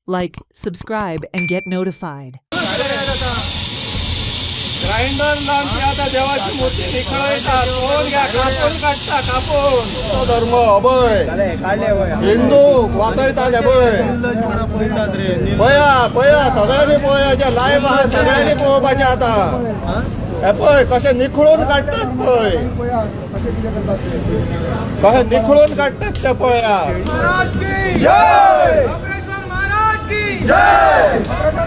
Like, subscribe, and get notified. Grinder नामची आता देवाची मूर्ती निखळतात. कोण घ्या कापून काढता कापून धर्म अभय हिंदू वाचयतात अभय पया पया सगळ्यांनी पळोवया लायव्ह आहा सगळ्यांनी पळोवपाचें आतां हे पळय कशें निखळून काडटात पळय कशें निखळून काडटात ते पळया जय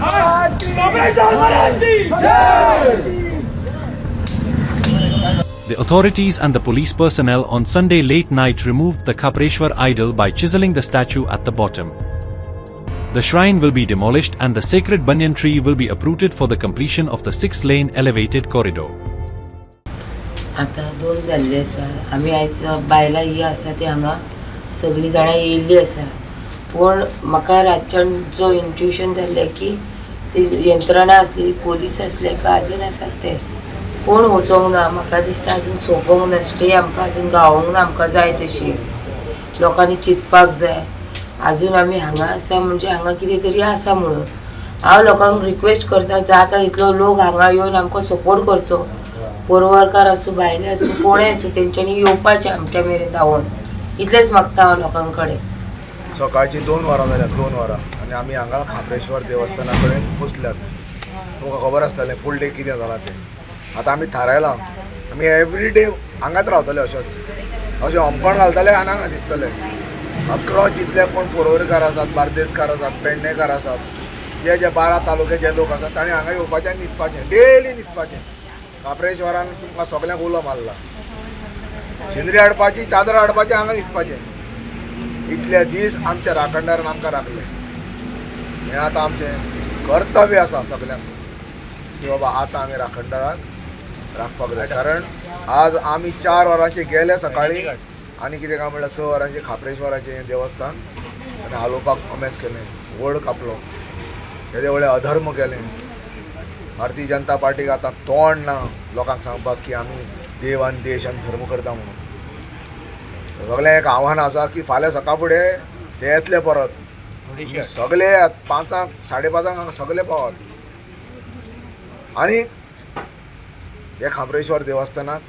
महाराज की जय महाराज की जय. The authorities and the police personnel on Sunday late night removed the Khapreshwar idol by chiseling the statue at the bottom. The shrine will be demolished and the sacred banyan tree will be uprooted for the completion of the 6-lane elevated corridor. आता 2 जाल्ले आसा. आमी आयज बायलां ही आसा ती हांगा सगळीं जाणां येयल्लीं आसा. पूण म्हाका रातच्यान जो इंट्युशन जाल्लें की ती यंत्रणा आसली पोलीस आसले काय अजून आसात ते कोण वचोंक ना. म्हाका दिसता अजून सोंपोंक ना. स्टे आमकां अजून गावोंक ना आमकां जाय तशी. लोकांनी चिंतपाक जाय अजून आमी हांगा आसा म्हणजे हांगा कितें तरी आसा म्हणून. हांव लोकांक रिक्वेस्ट करता जाता तितलो लोक हांगा येवन आमकां सपोर्ट करचो. पोरवरकार आसूं भायले आसूं कोणें आसूं तेंच्यांनी येवपाचें आमच्या मेरेन धांवून. इतलेंच मागता हांव लोकां कडेन. सकाळची 2 वरां जाल्यात 2 वरां आनी आमी हांगा खाप्रेश्वर देवस्थाना कडेन बसल्यात. तुमकां खबर आसतलें फूल डे कितें जालां तें. आतां आमी थारायलां आमी एवरी डे हांगाच रावतले अशें होमखण घालतले आनी हांगा न्हिदतले. अक्रॉस जितले कोण पोरवोरकार आसात बार्देसकार आसात पेडणेकार आसात जे 12 तालुके जे लोक आसात तांणी हांगा येवपाचें आनी न्हिदपाचें डेली न्हिदपाचें. खाप्रेश्वरान तुमकां सगल्यांक उलो मारला. शेंद्री हाडपाची चादर हाडपाचें हांगा न्हिदपाचें. इतले दीस आमच्या राखणदारान आमकां राखले. हें आतां आमचें कर्तव्य आसा सगल्यांक की बाबा आतां आमी राखणदाराक राखपाक जाय. कारण आज आमी 4 वरांचे गेले सकाळीं आनी कितें काय म्हणल्यार 6 वरांचे खाप्रेश्वराचें देवस्थान आनी हालोवपाक अमेस केलें. वड कापलो तेदे वडे अधर्म केलें. भारतीय जनता पार्टीक आतां तोंड ना लोकांक सांगपाक की आमी देव आनी देश आनी धर्म करता म्हणून. सगळें एक आव्हान आसा की फाल्यां सकाळ फुडें ते येतले परत सगळे 5:00 5:30 हांगा सगळे पावत. आनी हे खाप्रेश्वर देवस्थानाक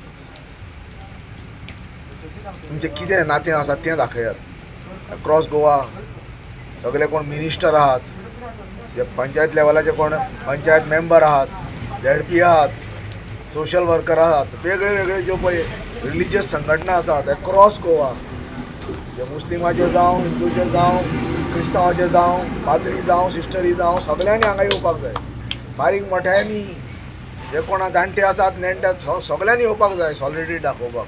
तुमचें कितें नातें आसा तें दाखयात. अक्रॉस गोवा सगळे कोण मिनिस्टर आहात जे पंचायत लेवलाचे कोण पंचायत मेंबर आहात ZP आहात सोशल वर्कर आहात वेगळे वेगळे ज्यो पळय रिलिजियस संघटना आसात अक्रॉस गोवा जे मुस्लिमाचे जावं हिंदूचे जावं क्रिस्तांवाचे जावं पाद्री जावं सिस्टरी जावं सगळ्यांनी हांगा येवपाक जाय. बारीक मोठ्यांनी जे कोणा जाणटे आसात नेणटे सगळ्यांनी येवपाक जाय. सॉलिडिटी दाखोवपाक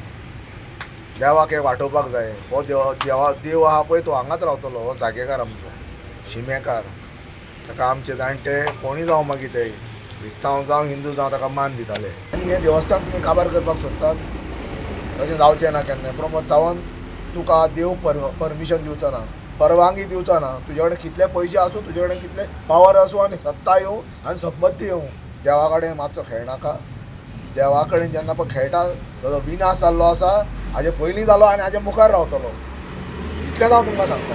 देवाक हे वाटोवपाक जाय. हो देव आहा पळय तो हांगाच रावतलो. हो जागेकार आमचो शिमेकार. ताका आमचे जाणटे कोणी जावं मागीर ते क्रिस्तांव जावं हिंदू जावं ताका मान दिताले. आनी हें देवस्थान तुमी काबार करपाक सोदतात तशें जावचें ना केन्ना. प्रमोद सावंत तुका देव परमिशन दिवचो ना परवानगी दिवचो ना. तुजे कडेन कितले पयशे आसूं तुजे कडेन कितले पावर आसूं आनी सत्ता येवं आनी संपत्ती येवं देवा कडेन मातसो खेळनाका. देवा कडेन जेन्ना पळय खेळटा ताजो विनाश जाल्लो आसा हाजे पयलीं जालो आनी हाजे मुखार रावतलो. इतलेंच हांव तुमकां सांगता.